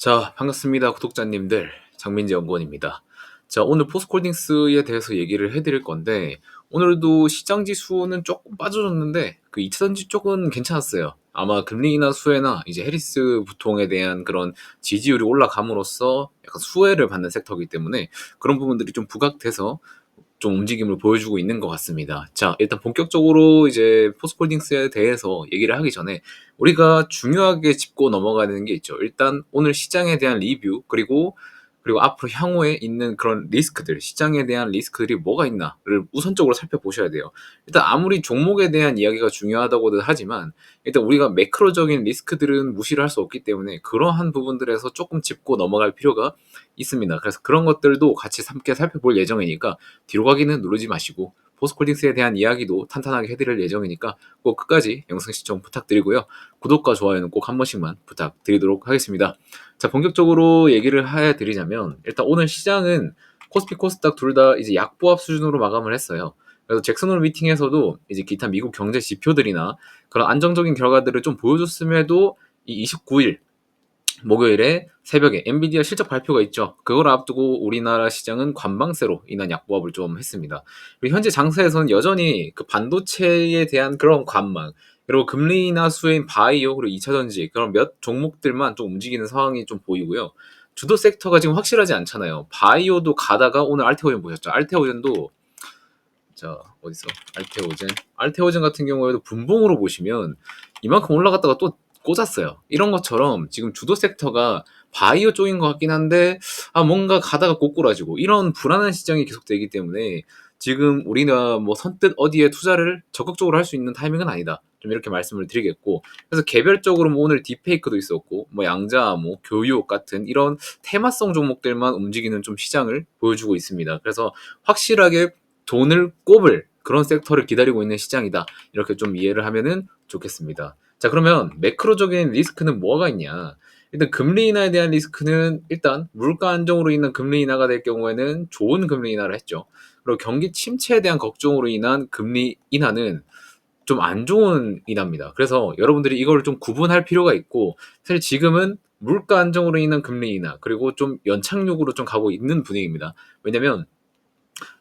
자, 반갑습니다. 구독자님들. 장민재 연구원입니다. 자, 오늘 포스코홀딩스에 대해서 얘기를 해드릴 건데, 오늘도 시장 지수는 조금 빠져줬는데, 그 2차전지 쪽은 괜찮았어요. 아마 금리 인하 수혜나 이제 해리스 부통에 대한 그런 지지율이 올라감으로써 약간 수혜를 받는 섹터이기 때문에 그런 부분들이 좀 부각돼서 좀 움직임을 보여주고 있는 것 같습니다. 자, 일단 본격적으로 이제 포스코홀딩스에 대해서 얘기를 하기 전에 우리가 중요하게 짚고 넘어가야 되는 게 있죠. 일단 오늘 시장에 대한 리뷰 그리고 앞으로 향후에 있는 그런 리스크들, 시장에 대한 리스크들이 뭐가 있나를 우선적으로 살펴보셔야 돼요. 일단 아무리 종목에 대한 이야기가 중요하다고들 하지만 일단 우리가 매크로적인 리스크들은 무시를 할 수 없기 때문에 그러한 부분들에서 조금 짚고 넘어갈 필요가 있습니다. 그래서 그런 것들도 같이 함께 살펴볼 예정이니까 뒤로 가기는 누르지 마시고 포스코홀딩스에 대한 이야기도 탄탄하게 해드릴 예정이니까 꼭 끝까지 영상 시청 부탁드리고요. 구독과 좋아요는 꼭 한 번씩만 부탁드리도록 하겠습니다. 자, 본격적으로 얘기를 해드리자면 일단 오늘 시장은 코스피 코스닥 둘 다 이제 약보합 수준으로 마감을 했어요. 그래서 잭슨홀 미팅에서도 이제 기타 미국 경제 지표들이나 그런 안정적인 결과들을 좀 보여줬음에도 이 29일 목요일에 새벽에 엔비디아 실적 발표가 있죠. 그걸 앞두고 우리나라 시장은 관망세로 인한 약보합을 좀 했습니다. 그리고 현재 장세에서는 여전히 그 반도체에 대한 그런 관망, 그리고 금리 인하 수혜인 바이오 그리고 2차전지 그런 몇 종목들만 좀 움직이는 상황이 좀 보이고요. 주도 섹터가 지금 확실하지 않잖아요. 바이오도 가다가 오늘 알테오젠 보셨죠? 알테오젠도 자 어디서 알테오젠 같은 경우에도 분봉으로 보시면 이만큼 올라갔다가 또 꽂았어요. 이런 것처럼 지금 주도 섹터가 바이오 쪽인 것 같긴 한데 뭔가 가다가 꼬꾸라지고 이런 불안한 시장이 계속되기 때문에 지금 우리가 뭐 선뜻 어디에 투자를 적극적으로 할 수 있는 타이밍은 아니다. 좀 이렇게 말씀을 드리겠고, 그래서 개별적으로 뭐 오늘 딥페이크도 있었고 뭐 양자, 뭐 교육 같은 이런 테마성 종목들만 움직이는 좀 시장을 보여주고 있습니다. 그래서 확실하게 돈을 꼽을 그런 섹터를 기다리고 있는 시장이다. 이렇게 좀 이해를 하면은 좋겠습니다. 자, 그러면 매크로적인 리스크는 뭐가 있냐? 일단 금리 인하에 대한 리스크는 일단 물가 안정으로 인한 금리 인하가 될 경우에는 좋은 금리 인하를 했죠. 그리고 경기 침체에 대한 걱정으로 인한 금리 인하는 좀 안 좋은 인하입니다. 그래서 여러분들이 이걸 좀 구분할 필요가 있고, 사실 지금은 물가 안정으로 인한 금리 인하 그리고 좀 연착륙으로 좀 가고 있는 분위기입니다. 왜냐면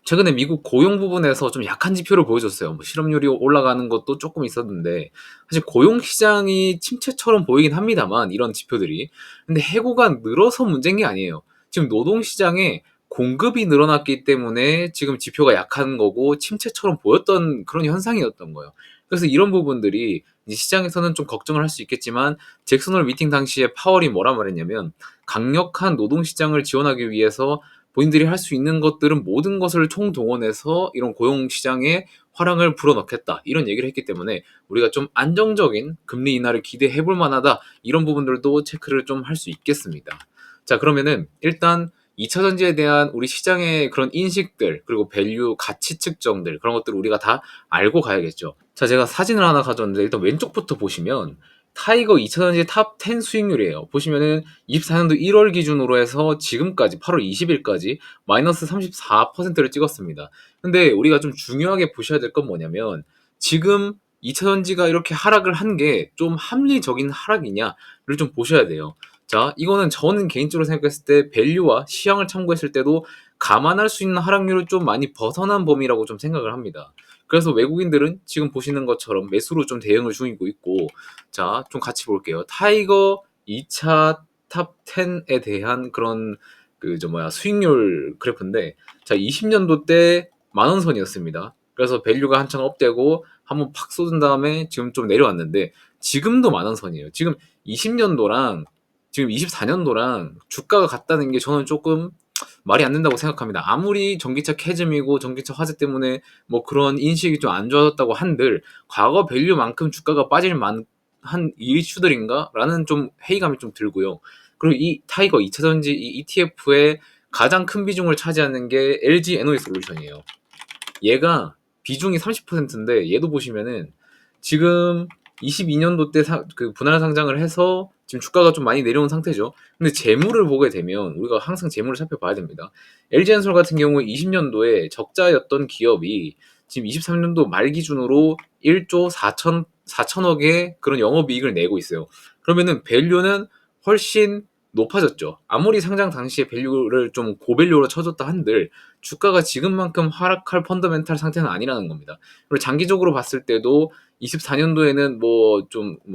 최근에 미국 고용 부분에서 좀 약한 지표를 보여줬어요. 뭐 실업률이 올라가는 것도 조금 있었는데 사실 고용 시장이 침체처럼 보이긴 합니다만 이런 지표들이 근데 해고가 늘어서 문제인 게 아니에요. 지금 노동 시장에 공급이 늘어났기 때문에 지금 지표가 약한 거고 침체처럼 보였던 그런 현상이었던 거예요. 그래서 이런 부분들이 이제 시장에서는 좀 걱정을 할 수 있겠지만 잭슨홀 미팅 당시에 파월이 뭐라 말했냐면 강력한 노동 시장을 지원하기 위해서 본인들이 할 수 있는 것들은 모든 것을 총동원해서 이런 고용 시장에 화랑을 불어넣겠다 이런 얘기를 했기 때문에 우리가 좀 안정적인 금리 인하를 기대해 볼 만하다 이런 부분들도 체크를 좀 할 수 있겠습니다. 자, 그러면은 일단 2차 전지에 대한 우리 시장의 그런 인식들 그리고 밸류 가치 측정들 그런 것들을 우리가 다 알고 가야겠죠. 자, 제가 사진을 하나 가져왔는데 일단 왼쪽부터 보시면 타이거 2차전지 탑 10 수익률이에요. 보시면은 24년도 1월 기준으로 해서 지금까지 8월 20일까지 마이너스 34%를 찍었습니다. 근데 우리가 좀 중요하게 보셔야 될 건 뭐냐면 지금 2차전지가 이렇게 하락을 한 게 좀 합리적인 하락이냐를 좀 보셔야 돼요. 자, 이거는 저는 개인적으로 생각했을 때 밸류와 시향을 참고했을 때도 감안할 수 있는 하락률을 좀 많이 벗어난 범위라고 좀 생각을 합니다. 그래서 외국인들은 지금 보시는 것처럼 매수로 좀 대응을 중이고 있고, 자, 좀 같이 볼게요. 타이거 2차 탑 10에 대한 그런 수익률 그래프인데, 자, 20년도 때 만원 선이었습니다. 그래서 밸류가 한창 업되고 한번 팍 쏟은 다음에 지금 좀 내려왔는데 지금도 만원 선이에요. 지금 20년도랑 지금 24년도랑 주가가 같다는 게 저는 조금 말이 안 된다고 생각합니다. 아무리 전기차 캐즘이고 전기차 화재 때문에 뭐 그런 인식이 좀 안 좋아졌다고 한들 과거 밸류만큼 주가가 빠질 만한 이슈들인가라는 좀 회의감이 좀 들고요. 그리고 이 타이거 2차전지 이 ETF의 가장 큰 비중을 차지하는 게 LG 에너지 솔루션이에요. 얘가 비중이 30%인데 얘도 보시면은 지금 22년도 때 그 분할 상장을 해서 지금 주가가 좀 많이 내려온 상태죠. 근데 재물을 보게 되면 우리가 항상 재물을 살펴봐야 됩니다. LG엔솔 같은 경우에 20년도에 적자였던 기업이 지금 23년도 말 기준으로 1조 4천억의 그런 영업이익을 내고 있어요. 그러면은 밸류는 훨씬 높아졌죠. 아무리 상장 당시에 밸류를 좀 고밸류로 쳐줬다 한들 주가가 지금만큼 하락할 펀더멘탈 상태는 아니라는 겁니다. 그리고 장기적으로 봤을 때도 24년도에는 뭐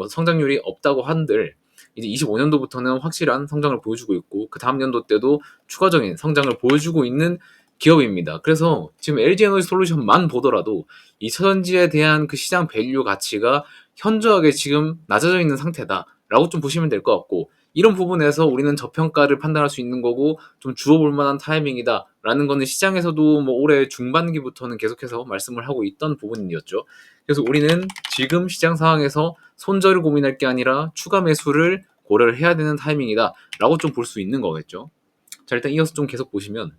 성장률이 없다고 한들 이제 25년도부터는 확실한 성장을 보여주고 있고 그 다음 연도 때도 추가적인 성장을 보여주고 있는 기업입니다. 그래서 지금 LG에너지솔루션만 보더라도 2차전지에 대한 그 시장 밸류 가치가 현저하게 지금 낮아져 있는 상태다라고 좀 보시면 될 것 같고, 이런 부분에서 우리는 저평가를 판단할 수 있는 거고 좀 주워볼 만한 타이밍이다라는 거는 시장에서도 뭐 올해 중반기부터는 계속해서 말씀을 하고 있던 부분이었죠. 그래서 우리는 지금 시장 상황에서 손절을 고민할 게 아니라 추가 매수를 고려를 해야 되는 타이밍이다라고 좀 볼 수 있는 거겠죠. 자, 일단 이어서 좀 계속 보시면,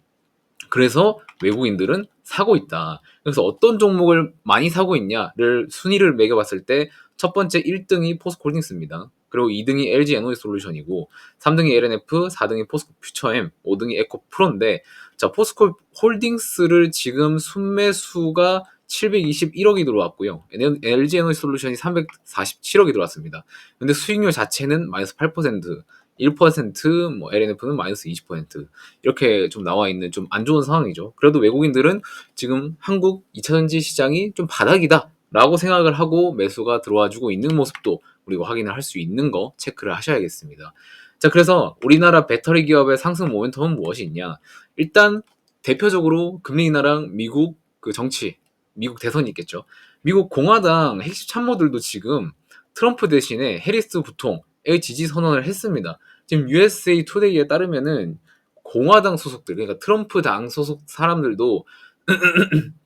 그래서 외국인들은 사고 있다. 그래서 어떤 종목을 많이 사고 있냐를 순위를 매겨봤을 때 첫 번째 1등이 포스코홀딩스입니다. 그리고 2등이 LG에너지솔루션이고 3등이 LNF, 4등이 포스코 퓨처엠, 5등이 에코프로인데, 자, 포스코홀딩스를 지금 순매수가 721억이 들어왔고요. LG에너지솔루션이 347억이 들어왔습니다. 근데 수익률 자체는 마이너스 8%, 1%, 뭐 LNF는 마이너스 20%, 이렇게 좀 나와 있는 좀 안 좋은 상황이죠. 그래도 외국인들은 지금 한국 2차전지 시장이 좀 바닥이다 라고 생각을 하고 매수가 들어와주고 있는 모습도 우리가 확인을 할 수 있는 거 체크를 하셔야겠습니다. 자, 그래서 우리나라 배터리 기업의 상승 모멘텀은 무엇이 있냐? 일단 대표적으로 금리 인하랑 미국 그 정치, 미국 대선이 있겠죠. 미국 공화당 핵심 참모들도 지금 트럼프 대신에 해리스 부통의 지지 선언을 했습니다. 지금 USA 투데이에 따르면은 공화당 소속들, 그러니까 트럼프 당 소속 사람들도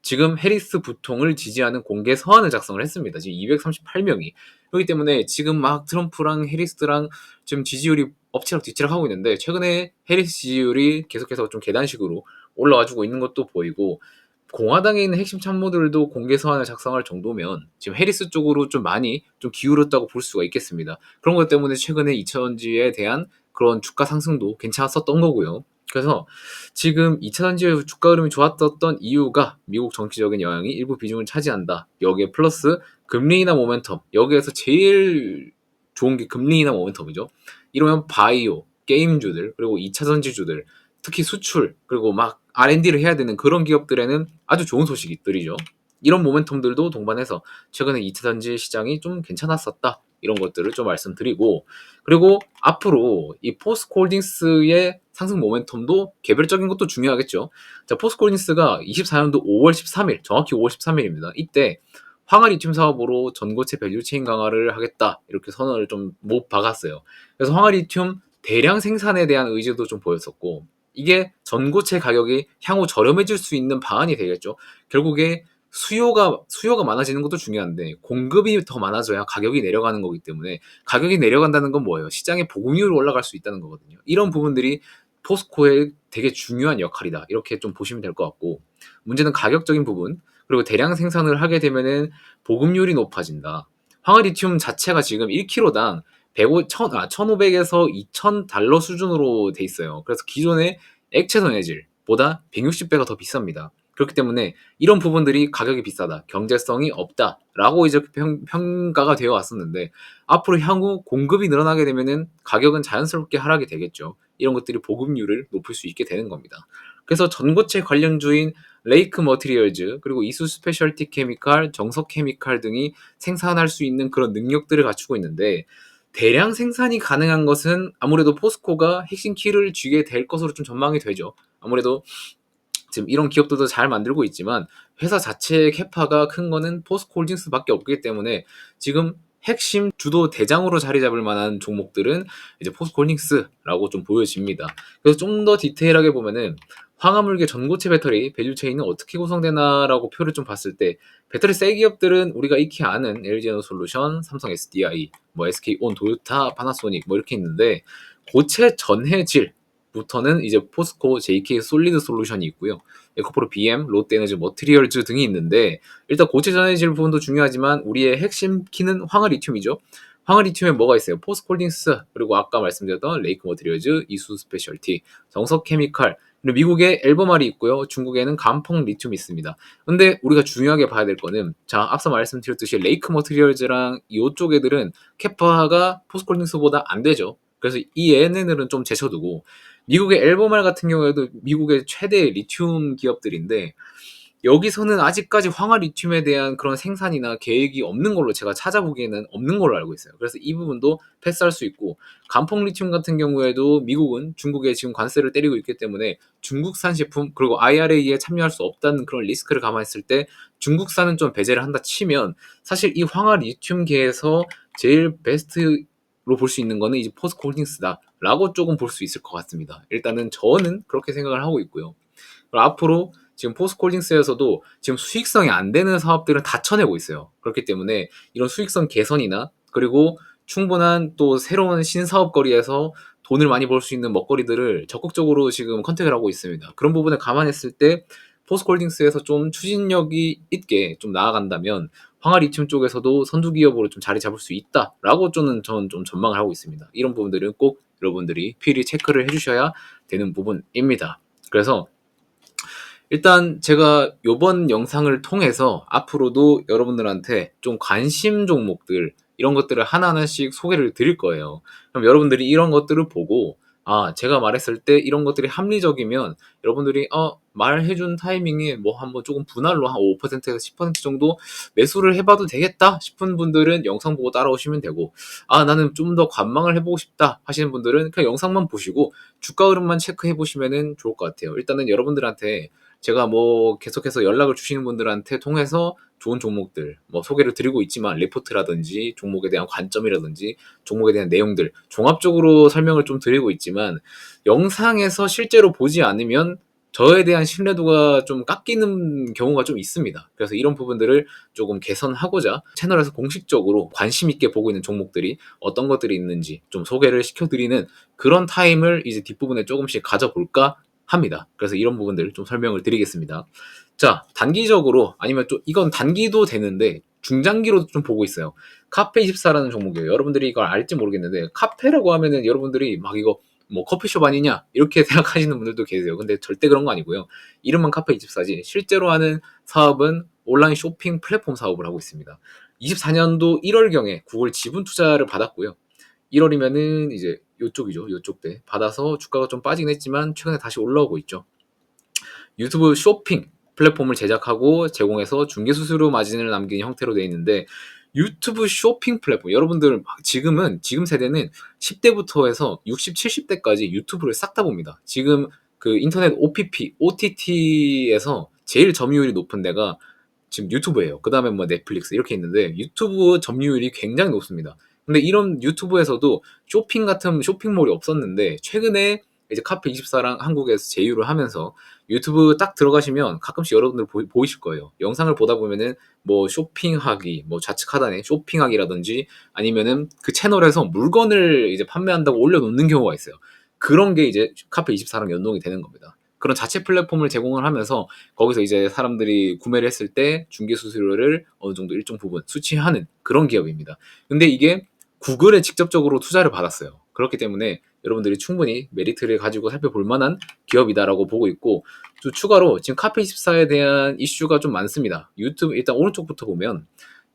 지금 해리스 부통을 지지하는 공개 서한을 작성을 했습니다. 지금 238명이. 그렇기 때문에 지금 막 트럼프랑 해리스랑 지금 지지율이 엎치락 뒤치락 하고 있는데, 최근에 해리스 지지율이 계속해서 좀 계단식으로 올라와주고 있는 것도 보이고, 공화당에 있는 핵심 참모들도 공개 서한을 작성할 정도면 지금 해리스 쪽으로 좀 많이 좀 기울었다고 볼 수가 있겠습니다. 그런 것 때문에 최근에 2차전지에 대한 그런 주가 상승도 괜찮았었던 거고요. 그래서 지금 2차전지 주가 흐름이 좋았던 이유가 미국 정치적인 영향이 일부 비중을 차지한다. 여기에 플러스 금리 인하 모멘텀. 여기에서 제일 좋은 게 금리 인하 모멘텀이죠. 이러면 바이오, 게임주들, 그리고 2차전지주들, 특히 수출, 그리고 막 R&D를 해야 되는 그런 기업들에는 아주 좋은 소식들이죠. 이런 모멘텀들도 동반해서 최근에 2차전지 시장이 좀 괜찮았었다. 이런 것들을 좀 말씀드리고, 그리고 앞으로 이 포스코홀딩스의 상승 모멘텀도 개별적인 것도 중요하겠죠. 자, 포스코홀딩스가 24년도 5월 13일, 정확히 5월 13일입니다. 이때 황화리튬 사업으로 전고체 밸류체인 강화를 하겠다, 이렇게 선언을 좀 못 박았어요. 그래서 황화리튬 대량 생산에 대한 의지도 좀 보였었고, 이게 전고체 가격이 향후 저렴해질 수 있는 방안이 되겠죠. 결국에 수요가 많아지는 것도 중요한데 공급이 더 많아져야 가격이 내려가는 거기 때문에, 가격이 내려간다는 건 뭐예요? 시장의 보급률이 올라갈 수 있다는 거거든요. 이런 부분들이 포스코의 되게 중요한 역할이다, 이렇게 좀 보시면 될 것 같고, 문제는 가격적인 부분, 그리고 대량 생산을 하게 되면은 보급률이 높아진다. 황화리튬 자체가 지금 1kg당 1,500에서 2,000달러 수준으로 돼 있어요. 그래서 기존의 액체 선해질보다 160배가 더 비쌉니다. 그렇기 때문에 이런 부분들이 가격이 비싸다, 경제성이 없다라고 이제 평가가 되어 왔었는데, 앞으로 향후 공급이 늘어나게 되면은 가격은 자연스럽게 하락이 되겠죠. 이런 것들이 보급률을 높일 수 있게 되는 겁니다. 그래서 전고체 관련주인 레이크 머티리얼즈, 그리고 이수 스페셜티 케미칼, 정석 케미칼 등이 생산할 수 있는 그런 능력들을 갖추고 있는데, 대량 생산이 가능한 것은 아무래도 포스코가 핵심 키를 쥐게 될 것으로 좀 전망이 되죠. 아무래도 지금 이런 기업들도 잘 만들고 있지만 회사 자체의 캐파가 큰 거는 포스코홀딩스밖에 없기 때문에 지금 핵심 주도 대장으로 자리 잡을 만한 종목들은 이제 포스코홀딩스라고 좀 보여집니다. 그래서 좀 더 디테일하게 보면은 황화물계 전고체 배터리 밸류체인은 어떻게 구성되나라고 표를 좀 봤을 때, 배터리 셀 기업들은 우리가 익히 아는 LG에너솔루션, 삼성 SDI, 뭐 SK온, 도요타, 파나소닉 뭐 이렇게 있는데, 고체 전해질 부터는 이제 포스코, JK 솔리드 솔루션이 있고요. 에코프로 BM, 롯데에너지 머티리얼즈 등이 있는데, 일단 고체 전해질 부분도 중요하지만 우리의 핵심 키는 황화리튬이죠. 황화리튬에 뭐가 있어요? 포스코홀딩스, 그리고 아까 말씀드렸던 레이크 머티리얼즈, 이수 스페셜티, 정석 케미칼, 그리고 미국에 앨범알이 있고요. 중국에는 감펑 리튬이 있습니다. 근데 우리가 중요하게 봐야 될 거는, 자, 앞서 말씀드렸듯이 레이크 머티리얼즈랑 이쪽 애들은 캐파가 포스코홀딩스보다 안 되죠. 그래서 이 얘네들은 좀 제쳐두고 미국의 엘버말 같은 경우에도 미국의 최대 리튬 기업들인데 여기서는 아직까지 황화 리튬에 대한 그런 생산이나 계획이 없는 걸로 제가 찾아보기에는 없는 걸로 알고 있어요. 그래서 이 부분도 패스할 수 있고 간폭 리튬 같은 경우에도 미국은 중국에 지금 관세를 때리고 있기 때문에 중국산 제품 그리고 IRA에 참여할 수 없다는 그런 리스크를 감안했을 때 중국산은 좀 배제를 한다 치면 사실 이 황화 리튬계에서 제일 베스트로 볼 수 있는 거는 이제 포스코홀딩스다라고 조금 볼 수 있을 것 같습니다. 일단은 저는 그렇게 생각을 하고 있고요. 앞으로 지금 포스코홀딩스에서도 지금 수익성이 안 되는 사업들은 다 쳐내고 있어요. 그렇기 때문에 이런 수익성 개선이나 그리고 충분한 또 새로운 신사업거리에서 돈을 많이 벌 수 있는 먹거리들을 적극적으로 지금 컨택을 하고 있습니다. 그런 부분을 감안했을 때 포스코홀딩스에서 좀 추진력이 있게 좀 나아간다면 황화리튬 쪽에서도 선두 기업으로 좀 자리 잡을 수 있다라고 저는 좀 전망을 하고 있습니다. 이런 부분들은 꼭 여러분들이 필히 체크를 해주셔야 되는 부분입니다. 그래서 일단 제가 요번 영상을 통해서 앞으로도 여러분들한테 좀 관심 종목들 이런 것들을 하나하나씩 소개를 드릴 거예요. 그럼 여러분들이 이런 것들을 보고 아, 제가 말했을 때 이런 것들이 합리적이면 여러분들이 말해준 타이밍에 뭐 한번 조금 분할로 한 5%에서 10% 정도 매수를 해봐도 되겠다 싶은 분들은 영상 보고 따라오시면 되고 아, 나는 좀 더 관망을 해보고 싶다 하시는 분들은 그냥 영상만 보시고 주가 흐름만 체크해 보시면 좋을 것 같아요. 일단은 여러분들한테 제가 뭐 계속해서 연락을 주시는 분들한테 통해서 좋은 종목들 뭐 소개를 드리고 있지만 레포트라든지 종목에 대한 관점이라든지 종목에 대한 내용들 종합적으로 설명을 좀 드리고 있지만 영상에서 실제로 보지 않으면 저에 대한 신뢰도가 좀 깎이는 경우가 좀 있습니다. 그래서 이런 부분들을 조금 개선하고자 채널에서 공식적으로 관심 있게 보고 있는 종목들이 어떤 것들이 있는지 좀 소개를 시켜드리는 그런 타임을 이제 뒷부분에 조금씩 가져볼까 합니다. 그래서 이런 부분들을 좀 설명을 드리겠습니다. 자, 단기적으로 아니면 또 이건 단기도 되는데 중장기로도 좀 보고 있어요. 카페24라는 종목이에요. 여러분들이 이걸 알지 모르겠는데 카페라고 하면은 여러분들이 막 이거 뭐 커피숍 아니냐 이렇게 생각하시는 분들도 계세요. 근데 절대 그런 거 아니고요. 이름만 카페24지 실제로 하는 사업은 온라인 쇼핑 플랫폼 사업을 하고 있습니다. 24년도 1월경에 구글 지분 투자를 받았고요. 1월이면은 이제 요쪽이죠. 요쪽 때 받아서 주가가 좀 빠지긴 했지만 최근에 다시 올라오고 있죠. 유튜브 쇼핑 플랫폼을 제작하고 제공해서 중개 수수료 마진을 남기는 형태로 되어 있는데 유튜브 쇼핑 플랫폼 여러분들 지금은 지금 세대는 10대부터 해서 60, 70대까지 유튜브를 싹 다 봅니다. 지금 그 인터넷 OPP, OTT에서 제일 점유율이 높은 데가 지금 유튜브예요. 그 다음에 뭐 넷플릭스 이렇게 있는데 유튜브 점유율이 굉장히 높습니다. 근데 이런 유튜브에서도 쇼핑 같은 쇼핑몰이 없었는데 최근에 이제 카페24랑 한국에서 제휴를 하면서 유튜브 딱 들어가시면 가끔씩 여러분들 보이실 거예요. 영상을 보다 보면은 뭐 쇼핑하기, 뭐 좌측 하단에 쇼핑하기라든지 아니면은 그 채널에서 물건을 이제 판매한다고 올려놓는 경우가 있어요. 그런 게 이제 카페24랑 연동이 되는 겁니다. 그런 자체 플랫폼을 제공을 하면서 거기서 이제 사람들이 구매를 했을 때 중개 수수료를 어느 정도 일정 부분 수취하는 그런 기업입니다. 근데 이게 구글에 직접적으로 투자를 받았어요. 그렇기 때문에 여러분들이 충분히 메리트를 가지고 살펴볼 만한 기업이다라고 보고 있고 또 추가로 지금 카페24에 대한 이슈가 좀 많습니다. 유튜브 일단 오른쪽부터 보면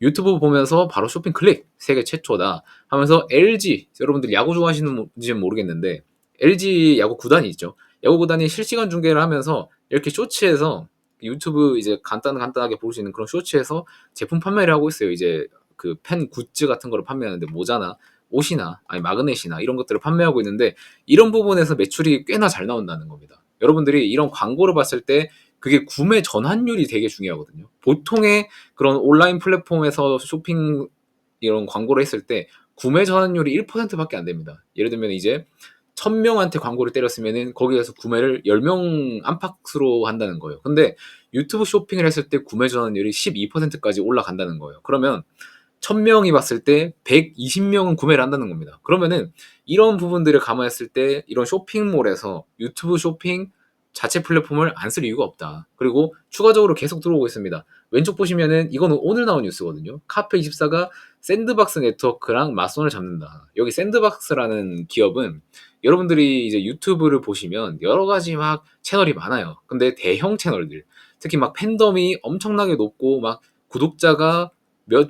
유튜브 보면서 바로 쇼핑 클릭 세계 최초다 하면서 LG 여러분들 야구 좋아하시는지는 모르겠는데 LG 야구 구단이 있죠. 야구 구단이 실시간 중계를 하면서 이렇게 쇼츠에서 유튜브 이제 간단하게 볼 수 있는 그런 쇼츠에서 제품 판매를 하고 있어요. 이제 그 펜 굿즈 같은 거를 판매하는데 모자나 옷이나 아니 마그넷이나 이런 것들을 판매하고 있는데 이런 부분에서 매출이 꽤나 잘 나온다는 겁니다. 여러분들이 이런 광고를 봤을 때 그게 구매 전환율이 되게 중요하거든요. 보통의 그런 온라인 플랫폼에서 쇼핑 이런 광고를 했을 때 구매 전환율이 1%밖에 안 됩니다. 예를 들면 이제 1000명한테 광고를 때렸으면은 거기에서 구매를 10명 안팎으로 한다는 거예요. 근데 유튜브 쇼핑을 했을 때 구매 전환율이 12%까지 올라간다는 거예요. 그러면 1000명이 봤을 때 120명은 구매를 한다는 겁니다. 그러면은 이런 부분들을 감안했을 때 이런 쇼핑몰에서 유튜브 쇼핑 자체 플랫폼을 안 쓸 이유가 없다. 그리고 추가적으로 계속 들어오고 있습니다. 왼쪽 보시면은 이거는 오늘 나온 뉴스거든요. 카페24가 샌드박스 네트워크랑 맞선을 잡는다. 여기 샌드박스라는 기업은 여러분들이 이제 유튜브를 보시면 여러 가지 막 채널이 많아요. 근데 대형 채널들, 특히 막 팬덤이 엄청나게 높고 막 구독자가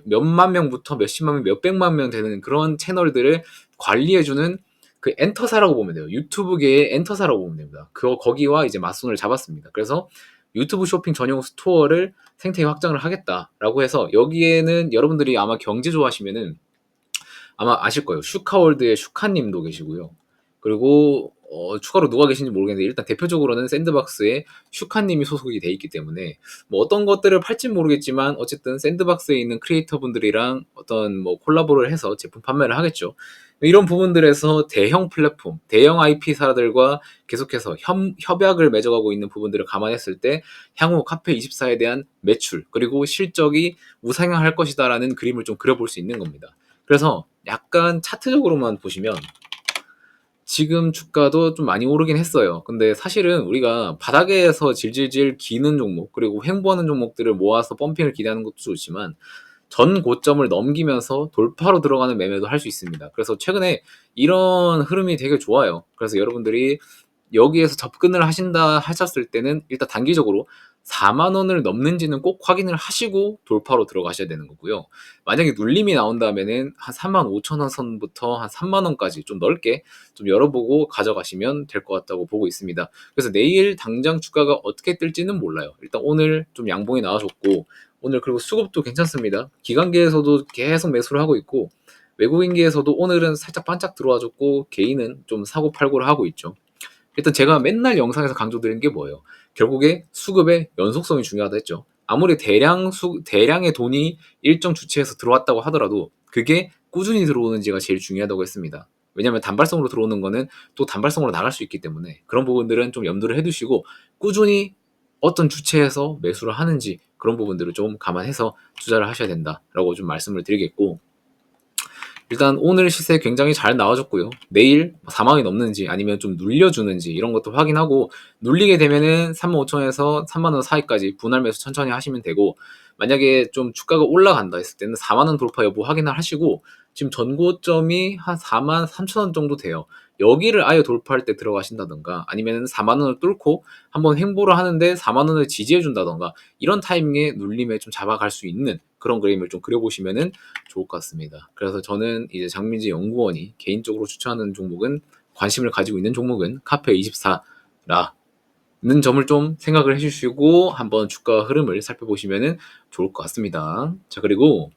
몇만 명부터 몇십만 명, 몇백만 명 되는 그런 채널들을 관리해주는 그 엔터사라고 보면 돼요. 유튜브계의 엔터사라고 보면 됩니다. 거기와 이제 맞손을 잡았습니다. 그래서 유튜브 쇼핑 전용 스토어를 생태계 확장을 하겠다라고 해서 여기에는 여러분들이 아마 경제 좋아하시면은 아마 아실 거예요. 슈카월드의 슈카님도 계시고요. 그리고 추가로 누가 계신지 모르겠는데 일단 대표적으로는 샌드박스에 슈카님이 소속이 돼 있기 때문에 뭐 어떤 것들을 팔진 모르겠지만 어쨌든 샌드박스에 있는 크리에이터 분들이랑 어떤 뭐 콜라보를 해서 제품 판매를 하겠죠. 이런 부분들에서 대형 플랫폼, 대형 IP사들과 계속해서 협약을 맺어가고 있는 부분들을 감안했을 때 향후 카페24에 대한 매출 그리고 실적이 우상향할 것이다라는 그림을 좀 그려볼 수 있는 겁니다. 그래서 약간 차트적으로만 보시면 지금 주가도 좀 많이 오르긴 했어요. 근데 사실은 우리가 바닥에서 질질질 기는 종목 그리고 횡보하는 종목들을 모아서 펌핑을 기대하는 것도 좋지만 전 고점을 넘기면서 돌파로 들어가는 매매도 할 수 있습니다. 그래서 최근에 이런 흐름이 되게 좋아요. 그래서 여러분들이 여기에서 접근을 하셨을 때는 일단 단기적으로 4만 원을 넘는지는 꼭 확인을 하시고 돌파로 들어가셔야 되는 거고요. 만약에 눌림이 나온다면은 한 3만 5천 원 선부터 한 3만 원까지 좀 넓게 좀 열어보고 가져가시면 될 것 같다고 보고 있습니다. 그래서 내일 당장 주가가 어떻게 뜰지는 몰라요. 일단 오늘 좀 양봉이 나와줬고 오늘 그리고 수급도 괜찮습니다. 기관계에서도 계속 매수를 하고 있고 외국인계에서도 오늘은 살짝 반짝 들어와줬고 개인은 좀 사고 팔고를 하고 있죠. 일단 제가 맨날 영상에서 강조드리는 게 뭐예요? 결국에 수급의 연속성이 중요하다 했죠. 아무리 대량의 돈이 일정 주체에서 들어왔다고 하더라도 그게 꾸준히 들어오는지가 제일 중요하다고 했습니다. 왜냐하면 단발성으로 들어오는 거는 또 단발성으로 나갈 수 있기 때문에 그런 부분들은 좀 염두를 해두시고 꾸준히 어떤 주체에서 매수를 하는지 그런 부분들을 좀 감안해서 투자를 하셔야 된다라고 좀 말씀을 드리겠고 일단 오늘 시세 굉장히 잘 나와줬고요. 내일 4만원이 넘는지 아니면 좀 눌려주는지 이런 것도 확인하고 눌리게 되면은 35,000원에서 3만원 사이까지 분할 매수 천천히 하시면 되고 만약에 좀 주가가 올라간다 했을 때는 4만원 돌파 여부 확인을 하시고 지금 전고점이 한 4만 3천원 정도 돼요. 여기를 아예 돌파할 때 들어가신다던가 아니면 4만원을 뚫고 한번 횡보를 하는데 4만원을 지지해준다던가 이런 타이밍에 눌림에 좀 잡아갈 수 있는 그런 그림을 좀 그려보시면은 좋을 것 같습니다. 그래서 저는 이제 장민지 연구원이 개인적으로 추천하는 종목은 관심을 가지고 있는 종목은 카페24라 는 점을 좀 생각을 해주시고 한번 주가 흐름을 살펴보시면 좋을 것 같습니다. 자 그리고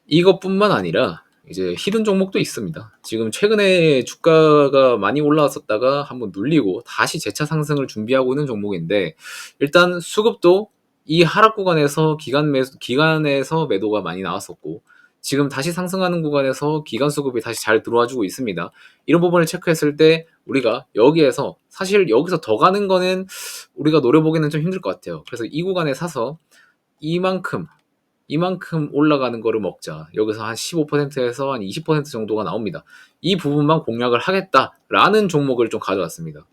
이것뿐만 아니라 이제 히든 종목도 있습니다. 지금 최근에 주가가 많이 올라왔었다가 한번 눌리고 다시 재차 상승을 준비하고 있는 종목인데 일단 수급도 이 하락 구간에서 기간에서 매도가 많이 나왔었고 지금 다시 상승하는 구간에서 기간 수급이 다시 잘 들어와 주고 있습니다. 이런 부분을 체크했을 때 우리가 여기에서 사실 여기서 더 가는 거는 우리가 노려보기는 좀 힘들 것 같아요. 그래서 이 구간에 사서 이만큼 올라가는 거를 먹자. 여기서 한 15%에서 한 20% 정도가 나옵니다. 이 부분만 공략을 하겠다라는 종목을 좀 가져왔습니다.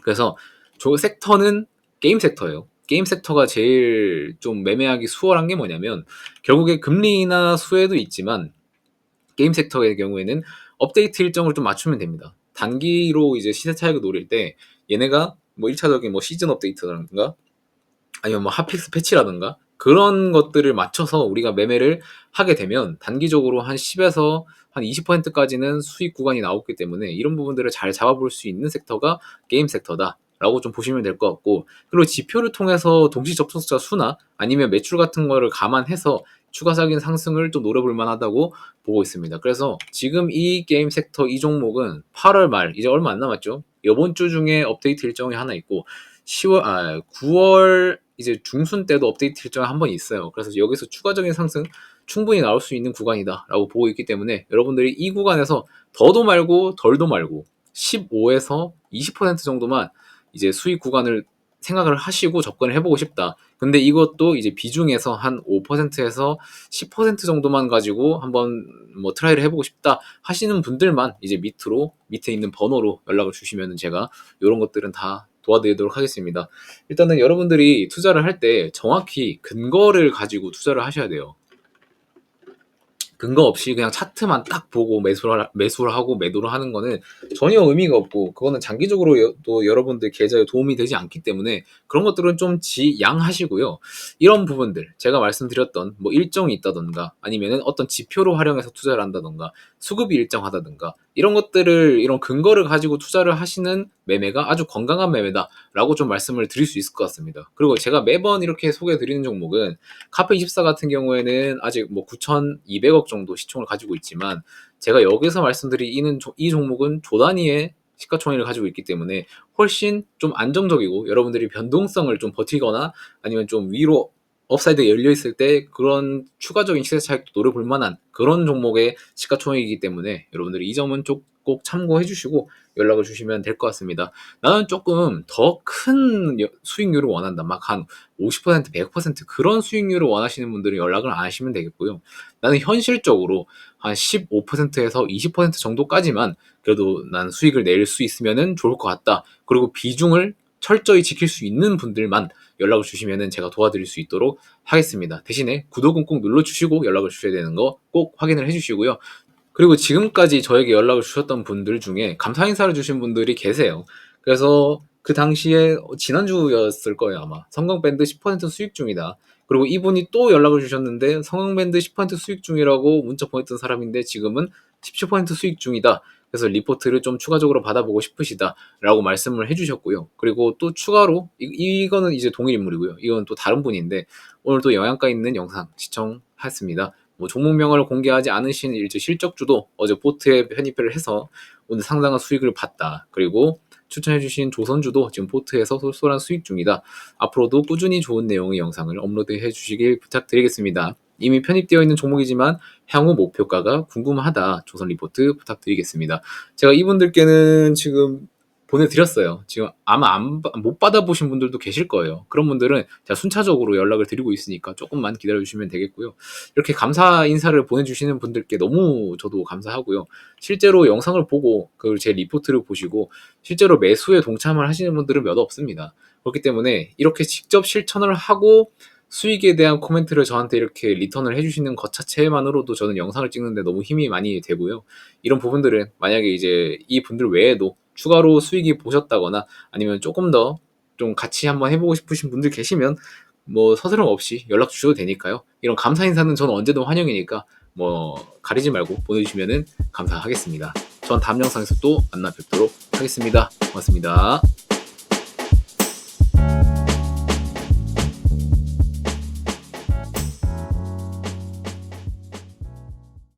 그래서 저 섹터는 게임 섹터예요. 게임 섹터가 제일 좀 매매하기 수월한 게 뭐냐면 결국에 금리나 수혜도 있지만 게임 섹터의 경우에는 업데이트 일정을 좀 맞추면 됩니다. 단기로 이제 시세 차익을 노릴 때 얘네가 뭐 1차적인 뭐 시즌 업데이트라든가 아니면 뭐 핫픽스 패치라든가 그런 것들을 맞춰서 우리가 매매를 하게 되면 단기적으로 한 10에서 한 20%까지는 수익 구간이 나오기 때문에 이런 부분들을 잘 잡아볼 수 있는 섹터가 게임 섹터다. 라고 좀 보시면 될 것 같고 그리고 지표를 통해서 동시 접속자 수나 아니면 매출 같은 거를 감안해서 추가적인 상승을 좀 노려볼 만하다고 보고 있습니다. 그래서 지금 이 게임 섹터 이 종목은 8월 말 이제 얼마 안 남았죠. 이번 주 중에 업데이트 일정이 하나 있고 9월 이제 중순 때도 업데이트 일정이 한 번 있어요. 그래서 여기서 추가적인 상승 충분히 나올 수 있는 구간이다라고 보고 있기 때문에 여러분들이 이 구간에서 더도 말고 덜도 말고 15에서 20% 정도만 이제 수익 구간을 생각을 하시고 접근을 해보고 싶다. 근데 이것도 이제 비중에서 한 5%에서 10% 정도만 가지고 한번 뭐 트라이를 해보고 싶다 하시는 분들만 이제 밑에 있는 번호로 연락을 주시면 제가 이런 것들은 다 도와드리도록 하겠습니다. 일단은 여러분들이 투자를 할 때 정확히 근거를 가지고 투자를 하셔야 돼요. 근거 없이 그냥 차트만 딱 보고 매수를 하고 매도를 하는 거는 전혀 의미가 없고 그거는 장기적으로 또 여러분들 계좌에 도움이 되지 않기 때문에 그런 것들은 좀 지양하시고요. 이런 부분들 제가 말씀드렸던 뭐 일정이 있다던가 아니면은 어떤 지표로 활용해서 투자를 한다던가 수급이 일정하다던가 이런 것들을 이런 근거를 가지고 투자를 하시는 매매가 아주 건강한 매매다라고 좀 말씀을 드릴 수 있을 것 같습니다. 그리고 제가 매번 이렇게 소개해 드리는 종목은 카페24 같은 경우에는 아직 뭐 9,200억 정도 시총을 가지고 있지만 제가 여기서 말씀드리는 이 종목은 조 단위의 시가총액을 가지고 있기 때문에 훨씬 좀 안정적이고 여러분들이 변동성을 좀 버티거나 아니면 좀 위로 업사이드가 열려 있을 때 그런 추가적인 시세 차익도 노려볼 만한 그런 종목의 시가총액이기 때문에 여러분들이 이 점은 꼭 참고해 주시고 연락을 주시면 될 것 같습니다. 나는 조금 더 큰 수익률을 원한다. 막 한 50%, 100% 그런 수익률을 원하시는 분들은 연락을 안 하시면 되겠고요. 나는 현실적으로 한 15%에서 20% 정도까지만 그래도 난 수익을 낼 수 있으면 좋을 것 같다. 그리고 비중을 철저히 지킬 수 있는 분들만 연락을 주시면 제가 도와드릴 수 있도록 하겠습니다. 대신에 구독은 꼭 눌러주시고 연락을 주셔야 되는 거 꼭 확인을 해주시고요. 그리고 지금까지 저에게 연락을 주셨던 분들 중에 감사 인사를 주신 분들이 계세요. 그래서 그 당시에 지난주였을 거예요 아마. 성광밴드 10% 수익 중이다. 그리고 이분이 또 연락을 주셨는데 성광밴드 10% 수익 중이라고 문자 보냈던 사람인데 지금은 17% 수익 중이다. 그래서 리포트를 좀 추가적으로 받아보고 싶으시다 라고 말씀을 해주셨고요. 그리고 또 추가로 이거는 이제 동일 인물이고요. 이건 또 다른 분인데 오늘 또 영양가 있는 영상 시청했습니다. 뭐 종목명을 공개하지 않으신 일제 실적주도 어제 포트에 편입을 해서 오늘 상당한 수익을 봤다. 그리고 추천해주신 조선주도 지금 포트에서 쏠쏠한 수익 중이다. 앞으로도 꾸준히 좋은 내용의 영상을 업로드해 주시길 부탁드리겠습니다. 이미 편입되어 있는 종목이지만 향후 목표가가 궁금하다. 조선 리포트 부탁드리겠습니다. 제가 이분들께는 지금 보내드렸어요. 지금 아마 못 받아보신 분들도 계실 거예요. 그런 분들은 제가 순차적으로 연락을 드리고 있으니까 조금만 기다려주시면 되겠고요. 이렇게 감사 인사를 보내주시는 분들께 너무 저도 감사하고요. 실제로 영상을 보고 그 제 리포트를 보시고 실제로 매수에 동참을 하시는 분들은 몇 없습니다. 그렇기 때문에 이렇게 직접 실천을 하고 수익에 대한 코멘트를 저한테 이렇게 리턴을 해주시는 것 자체만으로도 저는 영상을 찍는데 너무 힘이 많이 되고요. 이런 부분들은 만약에 이제 이 분들 외에도 추가로 수익이 보셨다거나 아니면 조금 더 좀 같이 한번 해보고 싶으신 분들 계시면 뭐 서스럼 없이 연락 주셔도 되니까요. 이런 감사 인사는 저는 언제든 환영이니까 뭐 가리지 말고 보내주시면 감사하겠습니다. 전 다음 영상에서 또 만나 뵙도록 하겠습니다. 고맙습니다.